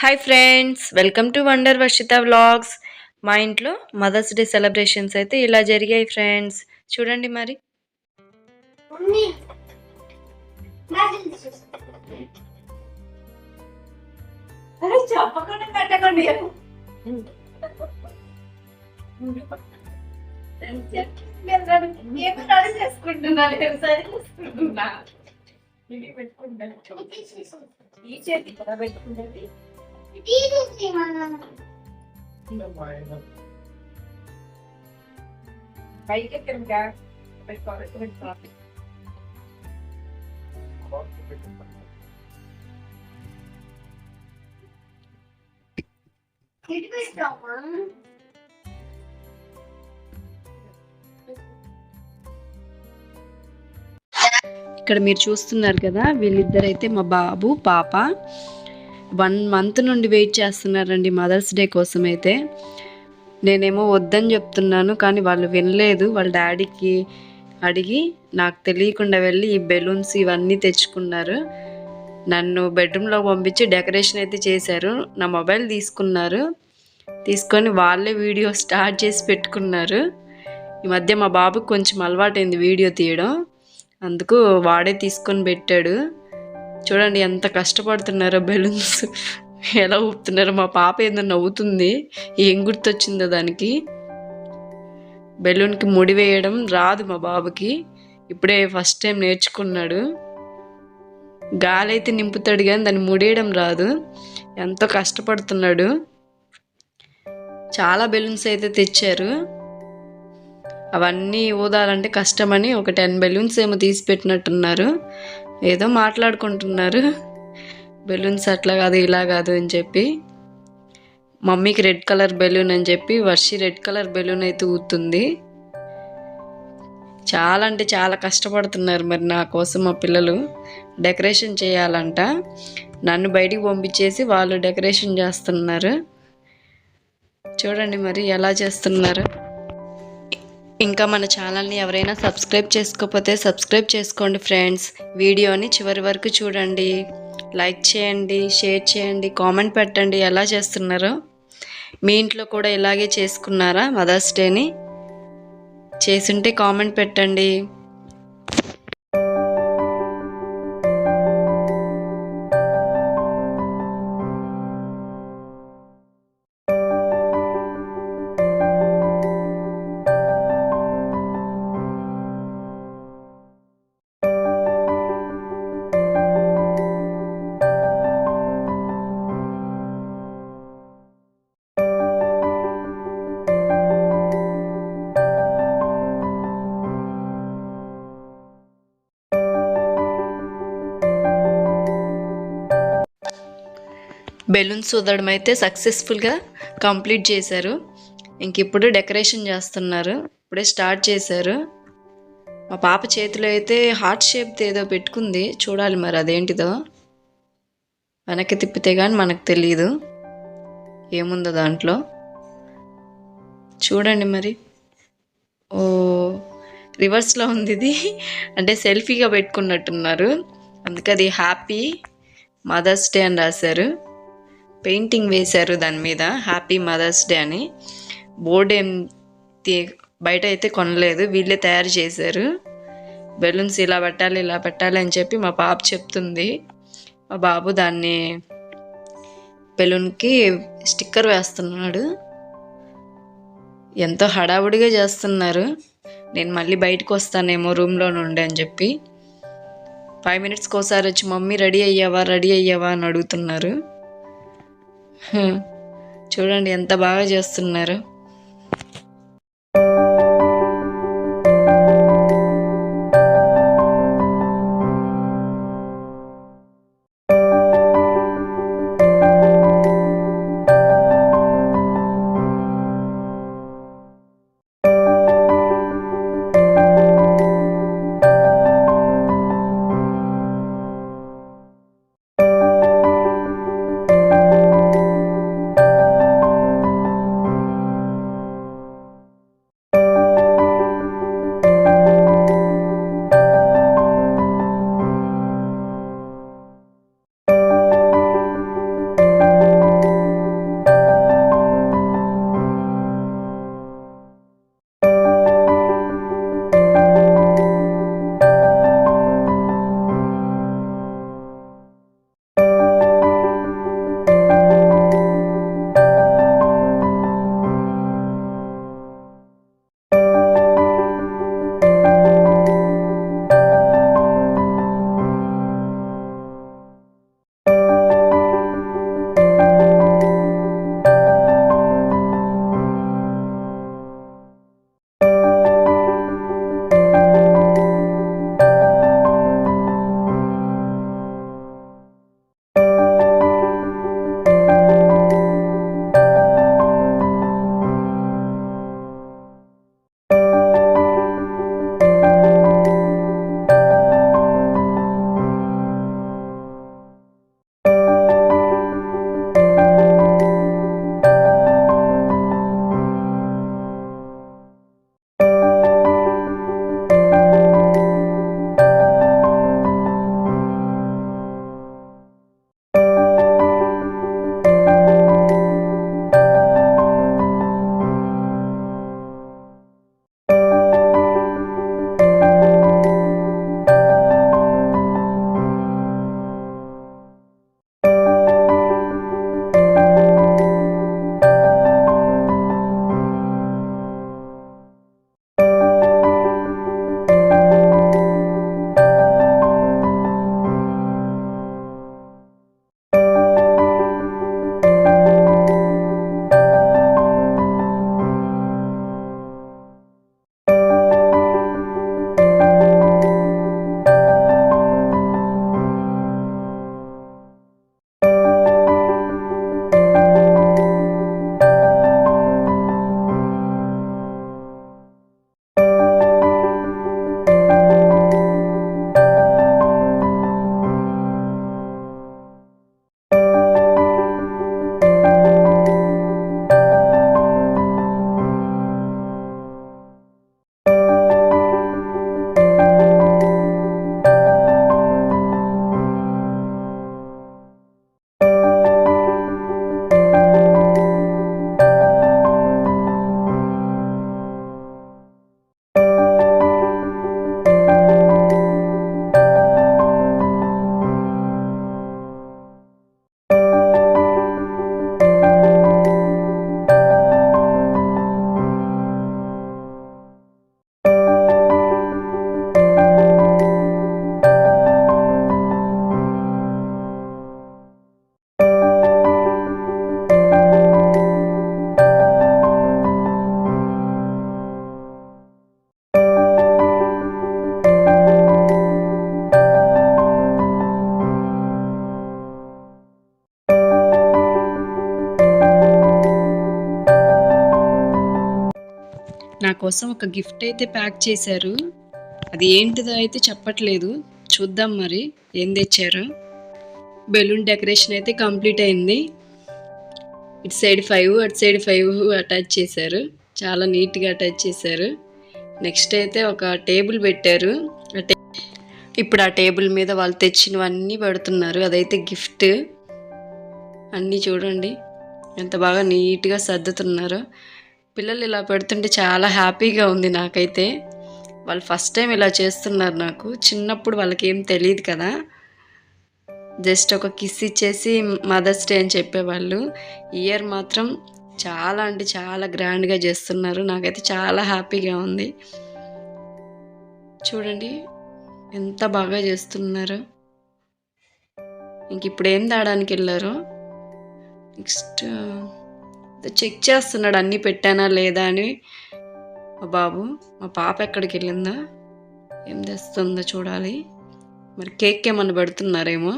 Hi friends, welcome to wonder Varshita vlogs. మా ఇంట్లో mothers day celebrations అయితే ఇలా జరిగాయి ఫ్రెండ్స్. చూడండి మరి. ఇక్కడ మీరు చూస్తున్నారు కదా, వీళ్ళిద్దరైతే మా బాబు పాప 1 మంత్ నుండి వెయిట్ చేస్తున్నారండి మదర్స్ డే కోసం. అయితే నేనేమో వద్దని చెప్తున్నాను, కానీ వాళ్ళు వినలేదు. వాళ్ళ డాడీకి అడిగి నాకు తెలియకుండా వెళ్ళి ఈ బెలూన్స్ ఇవన్నీ తెచ్చుకున్నారు. నన్ను బెడ్రూమ్లో పంపించి డెకరేషన్ అయితే చేశారు. నా మొబైల్ తీసుకొని వాళ్ళే వీడియో స్టార్ట్ చేసి పెట్టుకున్నారు. ఈ మధ్య మా బాబుకి కొంచెం అలవాటైంది వీడియో తీయడం, అందుకు వాడే తీసుకొని పెట్టాడు. చూడండి ఎంత కష్టపడుతున్నారో, బెలూన్స్ ఎలా ఊపుతున్నారో. మా పాప ఏదో నవ్వుతుంది, ఏం గుర్తొచ్చిందో దానికి. బెలూన్కి ముడి వేయడం రాదు మా బాబుకి, ఇప్పుడే ఫస్ట్ టైం నేర్చుకున్నాడు. గాలి అయితే నింపుతాడు కానీ దాన్ని ముడేయడం రాదు. ఎంతో కష్టపడుతున్నాడు. చాలా బెలూన్స్ అయితే తెచ్చారు. అవన్నీ ఊదాలంటే కష్టమని ఒక 10 బెలూన్స్ ఏమో తీసి పెట్టినట్టున్నారు. ఏదో మాట్లాడుకుంటున్నారు, బెలూన్స్ అట్లా కాదు ఇలా కాదు అని చెప్పి. మమ్మీకి రెడ్ కలర్ బెలూన్ అని చెప్పి వర్షి రెడ్ కలర్ బెలూన్ అయితే ఊతుంది. చాలా అంటే చాలా కష్టపడుతున్నారు. మరి నా కోసం మా పిల్లలు డెకరేషన్ చేయాలంట. నన్ను బయటికి పంపించేసి వాళ్ళు డెకరేషన్ చేస్తున్నారు. చూడండి మరి ఎలా చేస్తున్నారు. ఇంకా మన ఛానల్ని ఎవరైనా సబ్స్క్రైబ్ చేసుకోకపోతే సబ్స్క్రైబ్ చేసుకోండి ఫ్రెండ్స్. వీడియోని చివరి వరకు చూడండి, లైక్ చేయండి, షేర్ చేయండి, కామెంట్ పెట్టండి ఎలా చేస్తున్నారో. మీ ఇంట్లో కూడా ఇలాగే చేసుకున్నారా మదర్స్ డేని? చేసుంటే కామెంట్ పెట్టండి. బెలూన్స్ ఊదడం అయితే సక్సెస్ఫుల్గా కంప్లీట్ చేశారు. ఇంక ఇప్పుడు డెకరేషన్ చేస్తున్నారు. ఇప్పుడే స్టార్ట్ చేశారు. మా పాప చేతిలో అయితే హార్ట్ షేప్ ఏదో పెట్టుకుంది. చూడాలి మరి అదేంటిదో. వెనక్కి తిప్పితే కానీ మనకు తెలియదు ఏముందో దాంట్లో. చూడండి మరి. ఓ, రివర్స్లో ఉంది ఇది. అంటే సెల్ఫీగా పెట్టుకున్నట్టున్నారు, అందుకే అది హ్యాపీ మదర్స్ డే అని రాశారు. పెయింటింగ్ వేశారు దాని మీద హ్యాపీ మదర్స్ డే అని. బోర్డు ఏం బయట అయితే కొనలేదు, వీళ్ళే తయారు చేశారు. బెలూన్స్ ఇలా పెట్టాలి అని చెప్పి మా పాప చెప్తుంది. మా బాబు దాన్ని బెలూన్కి స్టిక్కర్ వేస్తున్నాడు. ఎంతో హడావుడిగా చేస్తున్నారు. నేను మళ్ళీ బయటకు వస్తానేమో రూమ్లో నుండి అని చెప్పి 5 మినిట్స్కి ఒకసారి వచ్చి మమ్మీ రెడీ అయ్యావా అని అడుగుతున్నారు. చూడండి ఎంత బాగా చేస్తున్నారు. నా కోసం ఒక గిఫ్ట్ అయితే ప్యాక్ చేశారు. అది ఏంటిదో అయితే చెప్పట్లేదు. చూద్దాం మరి ఏం తెచ్చారు. బెలూన్ డెకరేషన్ అయితే కంప్లీట్ అయింది. ఇటు సైడ్ 5 అటు సైడ్ 5 అటాచ్ చేశారు. చాలా నీట్గా అటాచ్ చేశారు. నెక్స్ట్ అయితే ఒక టేబుల్ పెట్టారు. ఇప్పుడు ఆ టేబుల్ మీద వాళ్ళు తెచ్చినవన్నీ పెడుతున్నారు. అదైతే గిఫ్ట్. అన్నీ చూడండి ఎంత బాగా నీట్గా సర్దుతున్నారు. పిల్లలు ఇలా పెడుతుంటే చాలా హ్యాపీగా ఉంది నాకైతే. వాళ్ళు ఫస్ట్ టైం ఇలా చేస్తున్నారు. నాకు చిన్నప్పుడు వాళ్ళకి ఏం తెలియదు కదా, జస్ట్ ఒక కిస్ ఇచ్చేసి మదర్స్ డే అని చెప్పేవాళ్ళు. ఇయర్ మాత్రం చాలా అంటే చాలా గ్రాండ్గా చేస్తున్నారు. నాకైతే చాలా హ్యాపీగా ఉంది. చూడండి ఎంత బాగా చేస్తున్నారు. ఇంక ఇప్పుడు ఏం తేడానికి వెళ్ళారు. నెక్స్ట్ చెక్ చేస్తున్నాడు అన్నీ పెట్టానా లేదా అని మా బాబు. మా పాప ఎక్కడికి వెళ్ళిందా, ఏం తెస్తుందో చూడాలి. మరి కేక్ ఏమన్నా పెడుతున్నారేమో.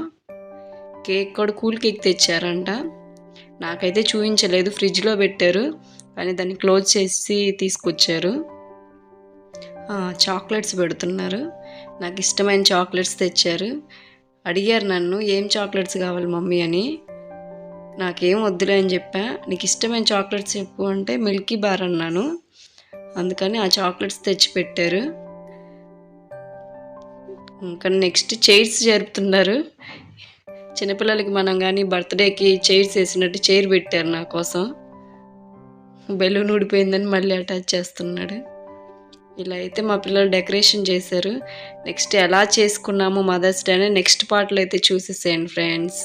కేక్ కూడా కూల్ కేక్ తెచ్చారంట. నాకైతే చూపించలేదు, ఫ్రిడ్జ్లో పెట్టారు కానీ దాన్ని క్లోజ్ చేసి తీసుకొచ్చారు. చాక్లెట్స్ పెడుతున్నారు. నాకు ఇష్టమైన చాక్లెట్స్ తెచ్చారు. అడిగారు నన్ను ఏం చాక్లెట్స్ కావాలి మమ్మీ అని. నాకేం వద్దులే అని చెప్పా. నీకు ఇష్టమైన చాక్లెట్స్ చెప్పు అంటే మిల్కీ బార్ అన్నాను. అందుకని ఆ చాక్లెట్స్ తెచ్చి పెట్టారు. ఇంకా నెక్స్ట్ చైర్స్ జరుపుతున్నారు. చిన్నపిల్లలకి మనం కానీ బర్త్డేకి చైర్స్ వేసినట్టు చైర్ పెట్టారు నా కోసం. బెలూన్ ఊడిపోయిందని మళ్ళీ అటాచ్ చేస్తున్నాడు. ఇలా అయితే మా పిల్లలు డెకరేషన్ చేశారు. నెక్స్ట్ ఎలా చేసుకున్నామో మదర్స్ డే అని నెక్స్ట్ పార్ట్లో అయితే చూసేసేయండి ఫ్రెండ్స్.